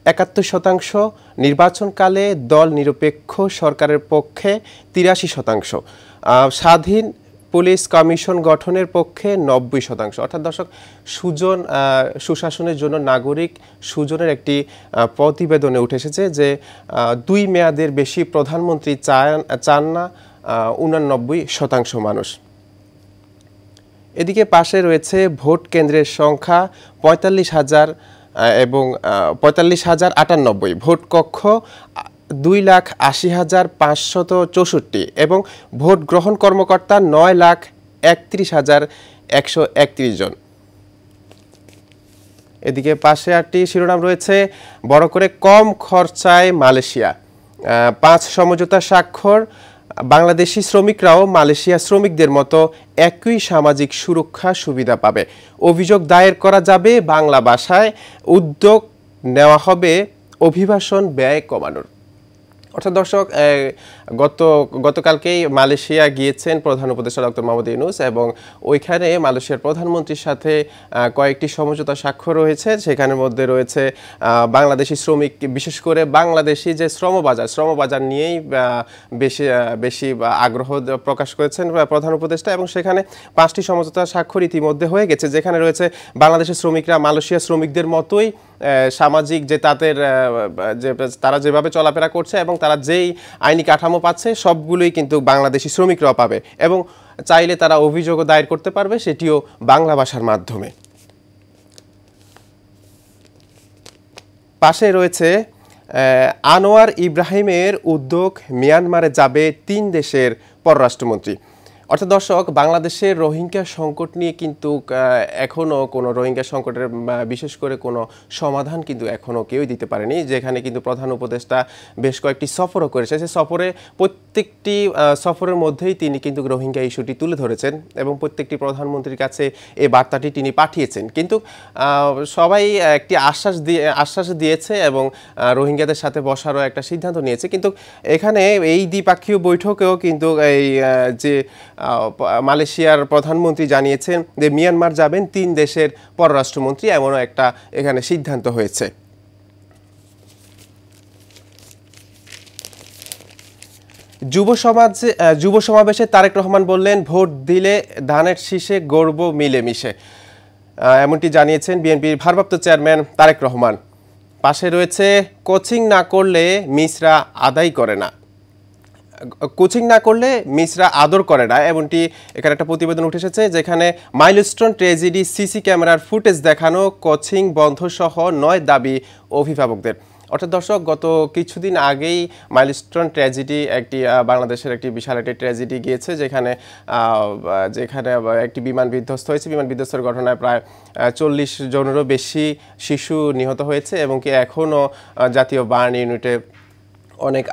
৭১%, নির্বাচনকালে দল নিরপেক্ষ সরকারের পক্ষে ৮৩%, স্বাধীন পুলিশ কমিশন গঠনের পক্ষে ৯০%। অর্থাৎ দর্শক, সুশাসনের জন্য নাগরিক সুজনের একটি প্রতিবেদনে উঠে এসেছে যে 2 মেয়াদের বেশি প্রধানমন্ত্রী চান না ৮৯% মানুষ। এদিকে পাশে রয়েছে ভোট কেন্দ্রের সংখ্যা ৪৫,০০০ এবং ৪৫,০৯৮, ভোট কক্ষ ২,৮০,৫৬৪ এবং ভোট গ্রহণ কর্মকর্তা ৯,৩১,১৩১ জন। এদিকে পাশে 8টি শিরোনাম রয়েছে বড় করে। কম খরচায় মালয়েশিয়া, 5 সমঝোতা স্বাক্ষর। বাংলাদেশি শ্রমিকরাও মালয়েশিয়া শ্রমিকদের মতো একই সামাজিক সুরক্ষা সুবিধা পাবে। অভিযোগ দায়ের করা যাবে বাংলা ভাষায়। উদ্যোগ নেওয়া হবে অভিবাসন ব্যয় কমানোর। অর্থাৎ দর্শক, গতকালকেই মালয়েশিয়া গিয়েছেন প্রধান উপদেষ্টা ডক্টর মোহাম্মদ ইউনূস এবং ওইখানে মালয়েশিয়ার প্রধানমন্ত্রীর সাথে কয়েকটি সমঝোতা স্বাক্ষর রয়েছে। সেখানের মধ্যে রয়েছে বাংলাদেশি শ্রমিক, বিশেষ করে বাংলাদেশি যে শ্রমবাজার নিয়েই বেশি আগ্রহ প্রকাশ করেছেন প্রধান উপদেষ্টা এবং সেখানে 5টি সমঝোতা স্বাক্ষর ইতিমধ্যে হয়ে গেছে, যেখানে রয়েছে বাংলাদেশের শ্রমিকরা মালয়েশিয়া শ্রমিকদের মতোই সামাজিক যে তারা যেভাবে চলাফেরা করছে এবং তারা যেই আইনি কাঠামো পাচ্ছে সবগুলোই কিন্তু বাংলাদেশি শ্রমিকরাও পাবে এবং চাইলে তারা অভিযোগও দায়ের করতে পারবে, সেটিও বাংলা ভাষার মাধ্যমে। পাশে রয়েছে আনোয়ার ইব্রাহিমের উদ্যোগ, মিয়ানমারে যাবে 3 দেশের পররাষ্ট্রমন্ত্রী। অর্থাৎ দর্শক, বাংলাদেশের রোহিঙ্গা সংকট নিয়ে কিন্তু এখনও কোনো রোহিঙ্গা সংকটের বিশেষ করে কোনো সমাধান কিন্তু এখনও কেউই দিতে পারেনি, যেখানে কিন্তু প্রধান উপদেষ্টা বেশ কয়েকটি সফরও করেছে। সে প্রত্যেকটি সফরের মধ্যেই তিনি কিন্তু রোহিঙ্গা ইস্যুটি তুলে ধরেছেন এবং প্রত্যেকটি প্রধানমন্ত্রীর কাছে এই বার্তাটি তিনি পাঠিয়েছেন। কিন্তু সবাই একটি আশ্বাস দিয়েছে এবং রোহিঙ্গাদের সাথে বসারও একটা সিদ্ধান্ত নিয়েছে। কিন্তু এখানে এই দ্বিপাক্ষীয় বৈঠকেও কিন্তু এই যে মালয়েশিয়ার প্রধানমন্ত্রী জানিয়েছেন যে মিয়ানমার যাবেন 3 দেশের পররাষ্ট্রমন্ত্রী, এমনও একটা এখানে সিদ্ধান্ত হয়েছে। যুব সমাবেশে তারেক রহমান বললেন, ভোট দিলে ধানের শীষে গড়ব মিলেমিশে। এমনটি জানিয়েছেন বিএনপির ভারপ্রাপ্ত চেয়ারম্যান তারেক রহমান। পাশে রয়েছে কোচিং না করলে মিসরা আদায় করে না, কোচিং না করলে মিসরা আদর করে না, এমনটি এখানে একটা প্রতিবেদন উঠে এসেছে, যেখানে মাইলস্টোন ট্র্যাজেডি সিসি ক্যামেরার ফুটেজ দেখানো, কোচিং বন্ধ সহ 9 দাবি অভিভাবকদের। অর্থাৎ দর্শক, গত কিছুদিন আগেই মাইলস্টোন ট্র্যাজেডি বাংলাদেশের একটি বিশাল একটি ট্র্যাজেডি গিয়েছে, যেখানে একটি বিমান বিধ্বস্ত হয়েছে। বিমান বিধ্বস্তের ঘটনায় প্রায় 40 জনেরও বেশি শিশু নিহত হয়েছে এবং কি এখনও জাতীয় বার্ন ইউনিটে অনেক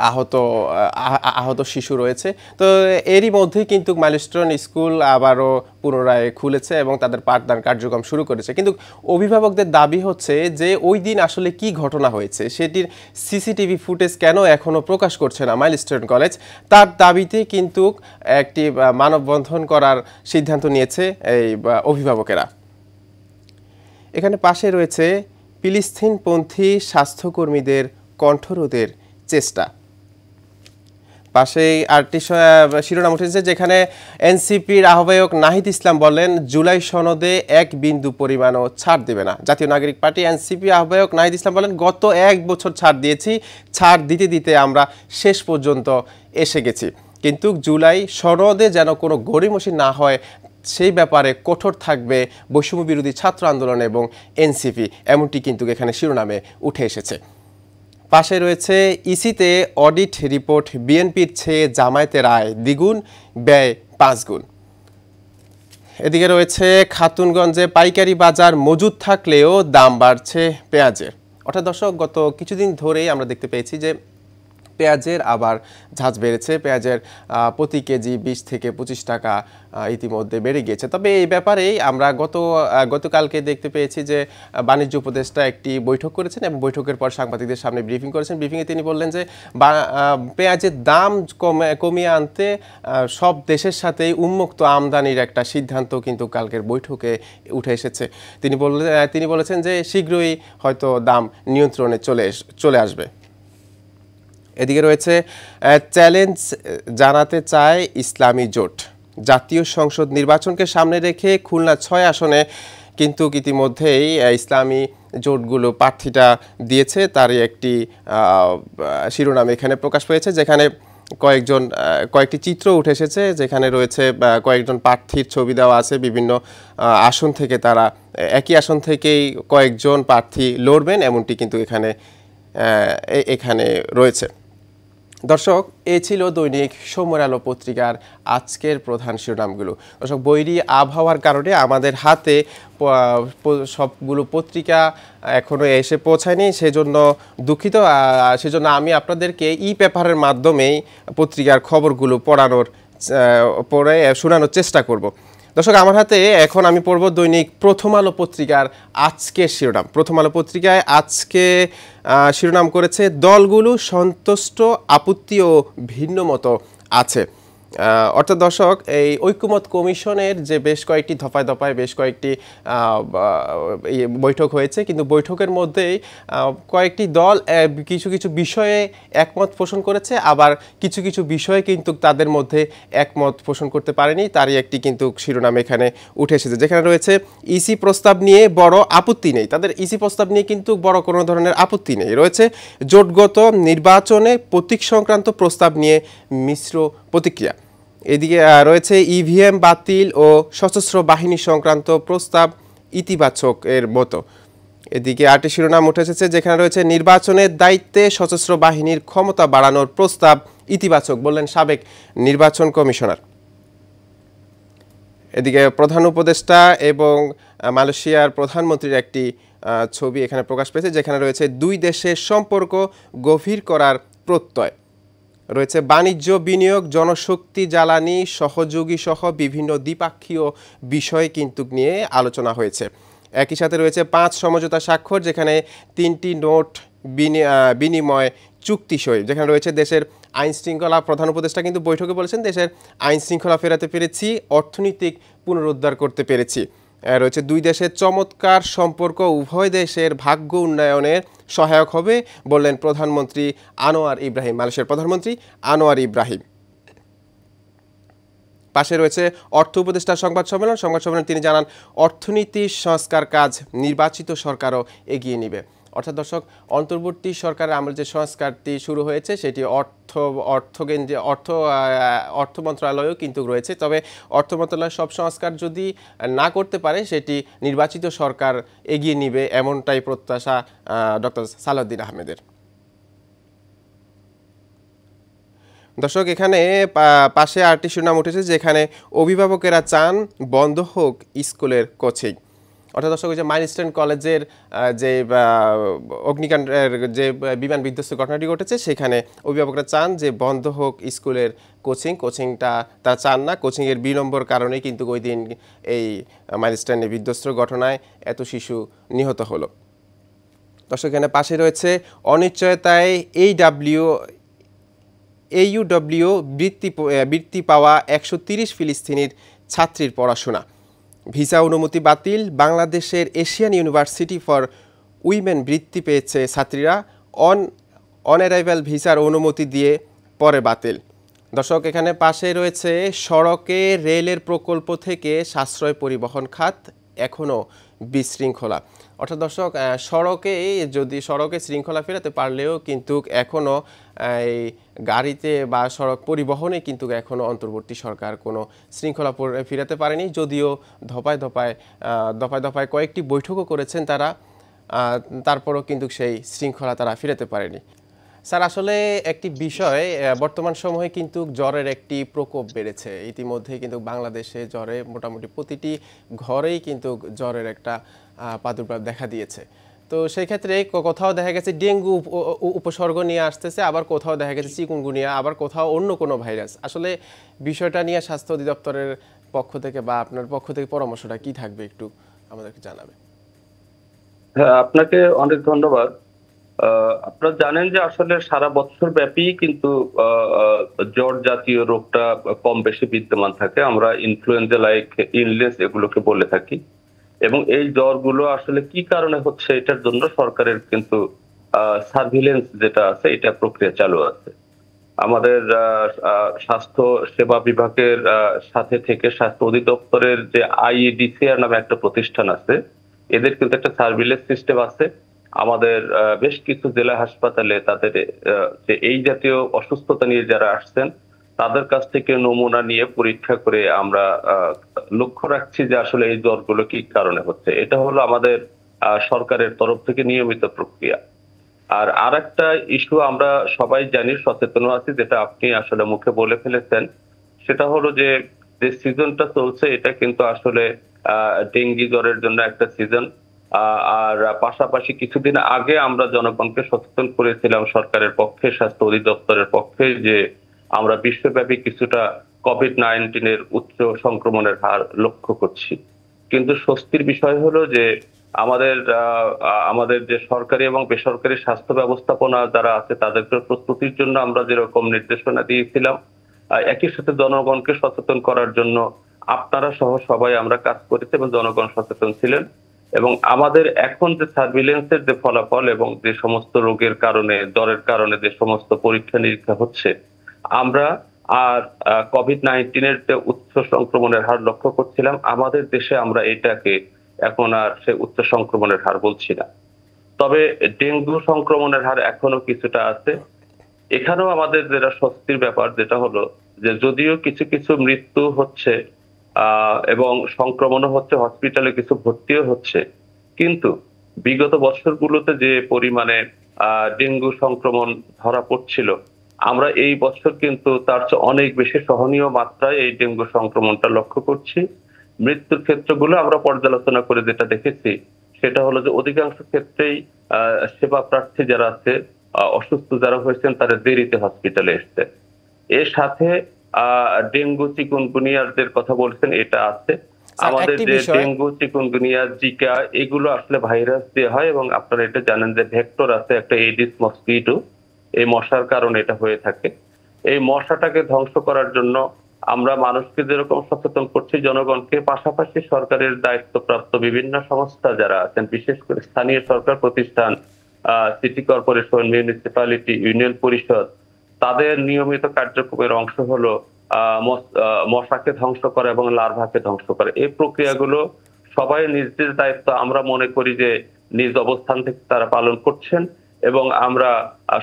আহত শিশু রয়েছে। তো এরই মধ্যেই কিন্তু মাইলস্টোন স্কুল আবারও পুনরায় খুলেছে এবং তাদের পাঠদান কার্যক্রম শুরু করেছে। কিন্তু অভিভাবকদের দাবি হচ্ছে যে ওই দিন আসলে কি ঘটনা হয়েছে সেটির সিসিটিভি ফুটেজ কেন এখনও প্রকাশ করছে না মাইলস্টোন কলেজ। তার দাবিতে কিন্তু একটি মানববন্ধন করার সিদ্ধান্ত নিয়েছে এই অভিভাবকেরা। এখানে পাশে রয়েছে ফিলিস্তিনপন্থী স্বাস্থ্যকর্মীদের কণ্ঠরোধের চেষ্টা। পাশেই 8টি শিরোনাম উঠেছে, যেখানে এনসিপির আহ্বায়ক নাহিদ ইসলাম বলেন, জুলাই সনদে 1 বিন্দু পরিমাণও ছাড় দেবে না। জাতীয় নাগরিক পার্টি এনসিপি আহ্বায়ক নাহিদ ইসলাম বলেন, গত 1 বছর ছাড় দিয়েছি, ছাড় দিতে দিতে আমরা শেষ পর্যন্ত এসে গেছি, কিন্তু জুলাই সনদে যেন কোনো গড়িমসি না হয় সেই ব্যাপারে কঠোর থাকবে বৈষম্য বিরোধী ছাত্র আন্দোলন এবং এনসিপি, এমনটি কিন্তু এখানে শিরোনামে উঠে এসেছে। পাশে রয়েছে ইসিতে অডিট রিপোর্ট, বিএনপির চেয়ে জামায়াতের আয় দ্বিগুণ, ব্যয় 5 গুণ। এদিকে রয়েছে খাতুনগঞ্জে পাইকারি বাজার মজুদ থাকলেও দাম বাড়ছে পেঁয়াজের। অর্থাৎ দর্শক, গত কিছুদিন ধরেই আমরা দেখতে পেয়েছি যে পেঁয়াজের আবার ঝাঁজ বেড়েছে। পেঁয়াজের প্রতি কেজি 20 থেকে 25 টাকা ইতিমধ্যে বেড়ে গিয়েছে। তবে এই ব্যাপারেই আমরা গতকালকে দেখতে পেয়েছি যে বাণিজ্য উপদেষ্টা একটি বৈঠক করেছেন এবং বৈঠকের পর সাংবাদিকদের সামনে ব্রিফিং করেছেন। ব্রিফিংয়ে তিনি বললেন যে পেঁয়াজের দাম কমিয়ে আনতে সব দেশের সাথেই উন্মুক্ত আমদানির একটা সিদ্ধান্ত কিন্তু কালকের বৈঠকে উঠে এসেছে। তিনি বলেছেন যে শীঘ্রই হয়তো দাম নিয়ন্ত্রণে চলে আসবে। এদিকে রয়েছে চ্যালেঞ্জ জানাতে চায় ইসলামী জোট। জাতীয় সংসদ নির্বাচনকে সামনে রেখে খুলনা 6 আসনে কিন্তু ইতিমধ্যেই ইসলামী জোটগুলো প্রার্থীটা দিয়েছে, তারই একটি শিরোনাম এখানে প্রকাশ পেয়েছে, যেখানে কয়েকটি চিত্র উঠে এসেছে, যেখানে রয়েছে কয়েকজন প্রার্থীর ছবি দেওয়া আছে। বিভিন্ন আসন থেকে তারা একই আসন থেকেই কয়েকজন প্রার্থী লড়বেন এমনটি কিন্তু এখানে রয়েছে। দর্শক, এ ছিল দৈনিক সময়ের আলো পত্রিকার আজকের প্রধান শিরোনামগুলো। দর্শক, বৈরী আবহাওয়ার কারণে আমাদের হাতে সবগুলো পত্রিকা এখনও এসে পৌঁছায়নি, সেজন্য দুঃখিত। সেজন্য আমি আপনাদেরকে পেপারের মাধ্যমেই পত্রিকার খবরগুলো পড়ে শোনানোর চেষ্টা করব। দর্শক, আমার হাতে এখন আমি পড়ব দৈনিক প্রথম আলো পত্রিকার আজকের শিরোনাম। প্রথম আলো পত্রিকায় আজকে শিরোনাম করেছে দলগুলো সন্তুষ্ট, আপত্তি ও ভিন্ন মতো আছে। অর্থাৎ দর্শক, এই ঐক্যমত কমিশনের যে বেশ কয়েকটি দফায় বেশ কয়েকটি বৈঠক হয়েছে, কিন্তু বৈঠকের মধ্যেই কয়েকটি দল কিছু বিষয়ে একমত পোষণ করেছে, আবার কিছু বিষয়ে কিন্তু তাদের মধ্যে একমত পোষণ করতে পারেনি। তারই একটি কিন্তু শিরোনাম এখানে উঠে এসেছে, যেখানে রয়েছে ইসি প্রস্তাব নিয়ে বড় আপত্তি নেই। তাদের ইসি প্রস্তাব নিয়ে কিন্তু বড় কোনো ধরনের আপত্তি নেই। রয়েছে জোটগত নির্বাচনে প্রতীক সংক্রান্ত প্রস্তাব নিয়ে মিশ্র প্রতিক্রিয়া। এদিকে রয়েছে ইভিএম বাতিল ও সশস্ত্র বাহিনী সংক্রান্ত প্রস্তাব ইতিবাচক এর মতো। এদিকে আরেকটি শিরোনাম উঠে এসেছে, যেখানে রয়েছে নির্বাচনের দায়িত্বে সশস্ত্র বাহিনীর ক্ষমতা বাড়ানোর প্রস্তাব ইতিবাচক, বললেন সাবেক নির্বাচন কমিশনার। এদিকে প্রধান উপদেষ্টা এবং মালয়েশিয়ার প্রধানমন্ত্রীর একটি ছবি এখানে প্রকাশ পেয়েছে, যেখানে রয়েছে দুই দেশের সম্পর্ক গভীর করার প্রত্যয়। রয়েছে বাণিজ্য, বিনিয়োগ, জনশক্তি, জ্বালানি, সহযোগী সহ বিভিন্ন দ্বিপাক্ষীয় বিষয় কিন্তু নিয়ে আলোচনা হয়েছে। একই সাথে রয়েছে 5 সমঝোতা স্বাক্ষর, যেখানে 3টি নোট বিনিময় চুক্তি সই, যেখানে রয়েছে দেশের আইন শৃঙ্খলা। প্রধান উপদেষ্টা কিন্তু বৈঠকে বলেছেন দেশের আইন শৃঙ্খলা ফেরাতে পেরেছি, অর্থনৈতিক পুনরুদ্ধার করতে পেরেছি। রয়েছে দুই দেশের চমৎকার সম্পর্ক উভয় দেশের ভাগ্য উন্নয়নের সহায়ক হবে, বললেন প্রধানমন্ত্রী আনোয়ার ইব্রাহিম, মালয়েশিয়ার প্রধানমন্ত্রী আনোয়ার ইব্রাহিম। পাশে রয়েছে অর্থ উপদেষ্টার সংবাদ সম্মেলন। তিনি জানান অর্থনীতি সংস্কার কাজ নির্বাচিত সরকারও এগিয়ে নেবে। অর্থাৎ দর্শক, অন্তর্বর্তী সরকারের আমলে যে সংস্কারটি শুরু হয়েছে সেটি অর্থ মন্ত্রণালয়ও কিন্তু রয়েছে। তবে অর্থ মন্ত্রণালয় সব সংস্কার যদি না করতে পারে সেটি নির্বাচিত সরকার এগিয়ে নেবে, এমনটাই প্রত্যাশা ডক্টর সালাউদ্দিন আহমেদের। দর্শক, এখানে পাশে আরেকটি শিরোনাম উঠেছে, যেখানে অভিভাবকেরা চান বন্ধ হোক স্কুলের কোচিং। অর্থাৎ দর্শক, যে মাইলস্টোন কলেজের যে অগ্নিকাণ্ডের যে বিমান বিধ্বস্ত ঘটনাটি ঘটেছে, সেখানে অভিভাবকরা চান যে বন্ধ হোক স্কুলের কোচিংটা তারা চান না। কোচিংয়ের বিলম্বর কারণে কিন্তু ওই দিন এই মাইলস্টোনে বিধ্বস্ত ঘটনায় এত শিশু নিহত হলো। দর্শক, এখানে পাশে রয়েছে অনিশ্চয়তায় AUW বৃত্তি পাওয়া 130 ফিলিস্তিনির ছাত্রীর পড়াশোনা। ভিসা অনুমতি বাতিল, বাংলাদেশের এশিয়ান ইউনিভার্সিটি ফর উইমেন বৃত্তি পেয়েছে ছাত্রীরা, অন অ্যারাইভাল ভিসার অনুমতি দিয়ে পরে বাতিল। দর্শক, এখানে পাশে রয়েছে সড়কে রেলের প্রকল্প থেকে সাশ্রয় পরিবহন খাত এখনও বিশৃঙ্খলা। অর্থাৎ দর্শক, সড়কে শৃঙ্খলা ফেরাতে পারলেও কিন্তু এখনও এই গাড়িতে বা সড়ক পরিবহনে কিন্তু এখনও অন্তর্বর্তী সরকার কোনো শৃঙ্খলা ফেরাতে পারেনি। যদিও দফায় কয়েকটি বৈঠকও করেছেন তারা, তারপরও কিন্তু সেই শৃঙ্খলা তারা ফেরাতে পারেনি। স্যার, আসলে একটি বিষয়, বর্তমান সময়ে কিন্তু জ্বরের একটি প্রকোপ বেড়েছে। ইতিমধ্যে কিন্তু বাংলাদেশে জ্বরে মোটামুটি প্রতিটি ঘরেই কিন্তু জ্বরের একটা প্রাদুর্ভাব দেখা দিয়েছে। তো সেই ক্ষেত্রে কোথাও দেখা গেছে ডেঙ্গু উপসর্গ নিয়ে আসতেছে, আবার কোথাও দেখা গেছে চিকুনগুনিয়া, আবার কোথাও অন্য কোনো ভাইরাস। আসলে বিষয়টা নিয়ে স্বাস্থ্য অধিদপ্তরের পক্ষ থেকে বা আপনার পক্ষ থেকে পরামর্শটা কি থাকবে একটু আমাদেরকে জানাবেন। হ্যাঁ, আপনাকে অনেক ধন্যবাদ। আপনারা জানেন যে আসলে সারা বছর ব্যাপী কিন্তু আহ, আহ, জ্বর জাতীয় রোগটা কম বেশি বিদ্যমান থাকে। আমরা ইনফ্লুয়েঞ্জা লাইক ইলনেস এগুলোকে বলে থাকি। এবং এই জ্বরগুলো আসলে কি কারণে হচ্ছে এটার জন্য সরকারের কিন্তু সার্ভিলেন্স যেটা আছে এটা প্রক্রিয়া চালু আছে। আমাদের স্বাস্থ্য সেবা বিভাগের সাথে থেকে স্বাস্থ্য অধিদপ্তরের যে আইইডিসিআর নামে একটা প্রতিষ্ঠান আছে, এদের কিন্তু একটা সার্ভিলেন্স সিস্টেম আছে। আমাদের বেশ কিছু জেলা হাসপাতালে তাদের যে এই জাতীয় অসুস্থতা নিয়ে যারা আসছেন তাদের কাছ থেকে নমুনা নিয়ে পরীক্ষা করে আমরা লক্ষ্য রাখছি যে আসলে এই জ্বরগুলো কি কারণে হচ্ছে। এটা হলো আমাদের সরকারের তরফ থেকে নিয়মিত প্রক্রিয়া। আর আরেকটা ইস্যু আমরা সবাই জানি, সচেতন আছি, যেটা আপনি আসলে মুখে বলে ফেলেছেন। সেটা হলো যে যে সিজনটা চলছে এটা কিন্তু আসলে ডেঙ্গি জ্বরের জন্য একটা সিজন। আর পাশাপাশি কিছুদিন আগে আমরা জনগণকে সচেতন করেছিলাম সরকারের পক্ষে, স্বাস্থ্য অধিদপ্তরের পক্ষে, যে আমরা বিশ্বব্যাপী কিছুটা কোভিড-19 উচ্চ সংক্রমণের হার লক্ষ্য করছি। কিন্তু স্বস্তির বিষয় হলো যে আমাদের আমাদের যে সরকারি এবং বেসরকারি স্বাস্থ্য ব্যবস্থাপনা যারা আছে তাদেরকে প্রস্তুতির জন্য আমরা যেরকম নির্দেশনা দিয়েছিলাম, একই সাথে জনগণকে সচেতন করার জন্য আপনারা সহ সবাই আমরা কাজ করেছি এবং জনগণ সচেতন ছিলেন। এবং আমাদের এখন যে সার্ভিলেন্সের যে ফলাফল এবং যে সমস্ত রোগের কারণে, জ্বরের কারণে যে সমস্ত পরীক্ষা নিরীক্ষা হচ্ছে, আমরা আর কোভিড-19 যে উচ্চ সংক্রমণের হার লক্ষ্য করছিলাম আমাদের দেশে, আমরা এটাকে এখন আর সে উচ্চ সংক্রমণের হার বলছি না। তবে ডেঙ্গু সংক্রমণের হার এখনো কিছুটা আছে। এখানেও আমাদের যেটা স্বস্তির ব্যাপার যেটা হলো যে যদিও কিছু কিছু মৃত্যু হচ্ছে এবং সংক্রমণও হচ্ছে, হসপিটালে কিছু ভর্তিও হচ্ছে, কিন্তু বিগত বছরগুলোতে যে পরিমাণে ডেঙ্গু সংক্রমণ ধরা পড়ছিল, আমরা এই বছর কিন্তু তার চেয়ে অনেক বেশি সহনীয় মাত্রায় এই ডেঙ্গু সংক্রমণটা লক্ষ্য করছি। মৃত্যুর ক্ষেত্রগুলো আমরা পর্যালোচনা করে যেটা দেখেছি সেটা হলো যে অধিকাংশ ক্ষেত্রেই সেবা প্রার্থী যারা আছে, অসুস্থ যারা হয়েছেন তারা দেরিতে হসপিটালে এসছে। এর সাথে ডেঙ্গু চিকুনগুনিয়ার কথা বলছেন এটা আছে। স্যার আমাদের একটি যে বিষয়, ডেঙ্গু চিকুনগুনিয়া জিকা এগুলো আসলে ভাইরাস দিয়ে হয় এবং আপনারা এটা জানেন যে ভেক্টর আছে একটা, এডিস মসকিটো, এই মশার কারণে এটা হয়ে থাকে। এই মশাটাকে ধ্বংস করার জন্য আমরা মানুষকে যেরকম সচেতন করছি, জনগণকে, পাশাপাশি সরকারের দায়িত্বপ্রাপ্ত বিভিন্ন সংস্থা যারা আছেন, বিশেষ করে স্থানীয় সরকার প্রতিষ্ঠান, সিটি কর্পোরেশন, মিউনিসিপ্যালিটি, ইউনিয়ন পরিষদ, তাদের নিয়মিত কার্যক্রমের অংশ হলো মশাকে ধ্বংস করা এবং লার্ভাকে ধ্বংস করা। এই প্রক্রিয়াগুলো সবাই নিজ নিজ দায়িত্ব আমরা মনে করি যে নিজ অবস্থান থেকে তারা পালন করছেন এবং আমরা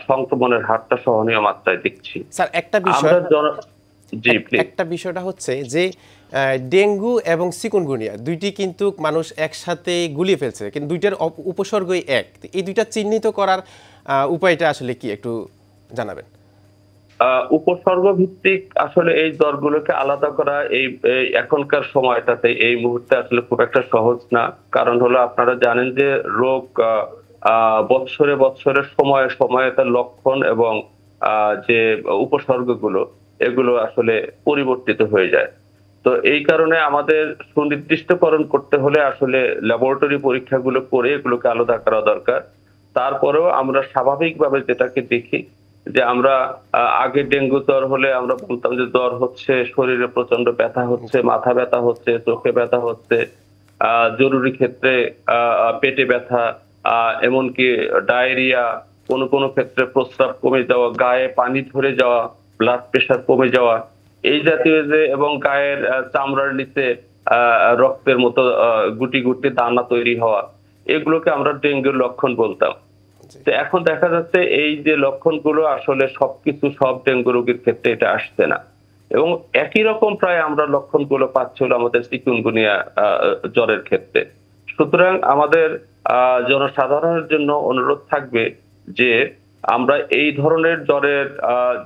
সংক্রমণের হারটা সহনীয় মাত্রায় দেখছি। স্যার একটা বিষয়, আমরা জি প্লিজ। একটা বিষয়টা হচ্ছে যে ডেঙ্গু এবং চিকুনগুনিয়া দুইটি কিন্তু মানুষ একসাথে গুলিয়ে ফেলছে, কিন্তু দুইটার উপসর্গই এক। তো এই দুইটা চিহ্নিত করার উপায়টা আসলে কি একটু জানাবেন। উপসর্গ ভিত্তিক আসলে এই জ্বরগুলোকে আলাদা করা এই এই এখনকার সময়টাতে এই মুহূর্তে আসলে খুব একটা সহজ না। কারণ হলো আপনারা জানেন যে রোগ বৎসরে বৎসরে সময়ে সময়ে তার লক্ষণ এবং যে উপসর্গগুলো এগুলো আসলে পরিবর্তিত হয়ে যায়। তো এই কারণে আমাদের সুনির্দিষ্টকরণ করতে হলে আসলে ল্যাবরেটরি পরীক্ষাগুলো করে এগুলোকে আলাদা করা দরকার। তারপরেও আমরা স্বাভাবিকভাবে যেটাকে দেখি যে আমরা আগে ডেঙ্গু জ্বর হলে আমরা বলতাম যে জ্বর হচ্ছে, শরীরে প্রচন্ড ব্যথা হচ্ছে, মাথা ব্যথা হচ্ছে, চোখে ব্যথা হচ্ছে, জরুরি ক্ষেত্রে পেটে ব্যথা, এমনকি ডায়রিয়া, কোন কোন ক্ষেত্রে প্রস্রাব কমে যাওয়া, গায়ে পানি ধরে যাওয়া, ব্লাড প্রেশার কমে যাওয়া, এই জাতীয় যে, এবং গায়ের চামড়ার নিচে রক্তের মতো গুটি গুটি দানা তৈরি হওয়া, এগুলোকে আমরা ডেঙ্গুর লক্ষণ বলতাম। তো এখন দেখা যাচ্ছে এই যে লক্ষণগুলো আসলে সবকিছু সব ডেঙ্গু রোগীর ক্ষেত্রে এটা আসছে না, এবং একই রকম প্রায় আমরা লক্ষণগুলো পাচ্ছি হলো আমাদের চিকুনগুনিয়া জ্বরের ক্ষেত্রে। সুতরাং আমাদের জনসাধারণের জন্য অনুরোধ থাকবে যে আমরা এই ধরনের জ্বরের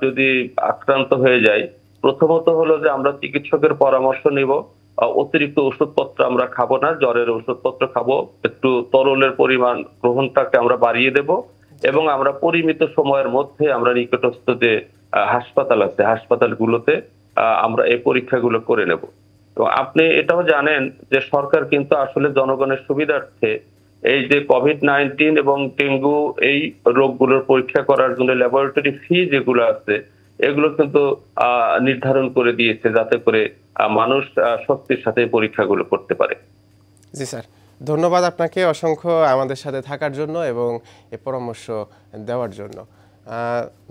যদি আক্রান্ত হয়ে যাই, প্রথমত হলো যে আমরা চিকিৎসকের পরামর্শ নিব। অতিরিক্ত ওষুধপত্র আমরা খাবো না, জ্বরের ওষুধপত্র খাবো, একটু তরলের পরিমাণ গ্রহণটাকে আমরা বাড়িয়ে দেব এবং আমরা পরিমিত সময়ের মধ্যে আমরা নিকটস্থ যে হাসপাতাল আছে হাসপাতালগুলোতে আমরা এই পরীক্ষাগুলো করে নেব। তো আপনি এটাও জানেন যে সরকার কিন্তু আসলে জনগণের সুবিধার্থে এই যে কোভিড-19 এবং ডেঙ্গু এই রোগগুলোর পরীক্ষা করার জন্য ল্যাবরেটরি ফি যেগুলো আছে এগুলো কিন্তু নির্ধারণ করে দিয়েছে, যাতে করে মানুষ স্বস্তির সাথে পরীক্ষাগুলো করতে পারে। জি স্যার, ধন্যবাদ আপনাকে অসংখ্য আমাদের সাথে থাকার জন্য এবং এই পরামর্শ দেওয়ার জন্য।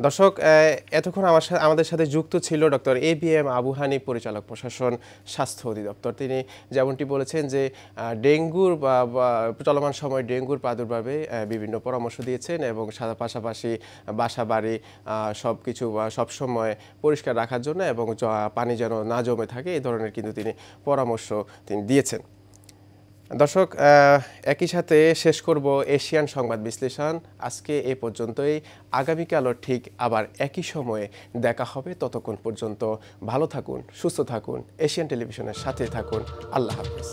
দর্শক, এতক্ষণ আমাদের সাথে যুক্ত ছিল ডক্টর ABM আবু হানিফ, পরিচালক প্রশাসন, স্বাস্থ্য অধিদপ্তর। তিনি যেমনটি বলেছেন যে ডেঙ্গুর চলমান সময় ডেঙ্গুর প্রাদুর্ভাবে বিভিন্ন পরামর্শ দিয়েছেন এবং পাশাপাশি বাসা বাড়ি সব কিছু সবসময় পরিষ্কার রাখার জন্য এবং পানি যেন না জমে থাকে এই ধরনের কিন্তু তিনি পরামর্শ দিয়েছেন। দর্শক, একই সাথে শেষ করব এশিয়ান সংবাদ বিশ্লেষণ। আজকে এ পর্যন্তই। আগামীকালও ঠিক আবার একই সময়ে দেখা হবে। ততক্ষণ পর্যন্ত ভালো থাকুন, সুস্থ থাকুন, এশিয়ান টেলিভিশনের সাথে থাকুন। আল্লাহ হাফেজ।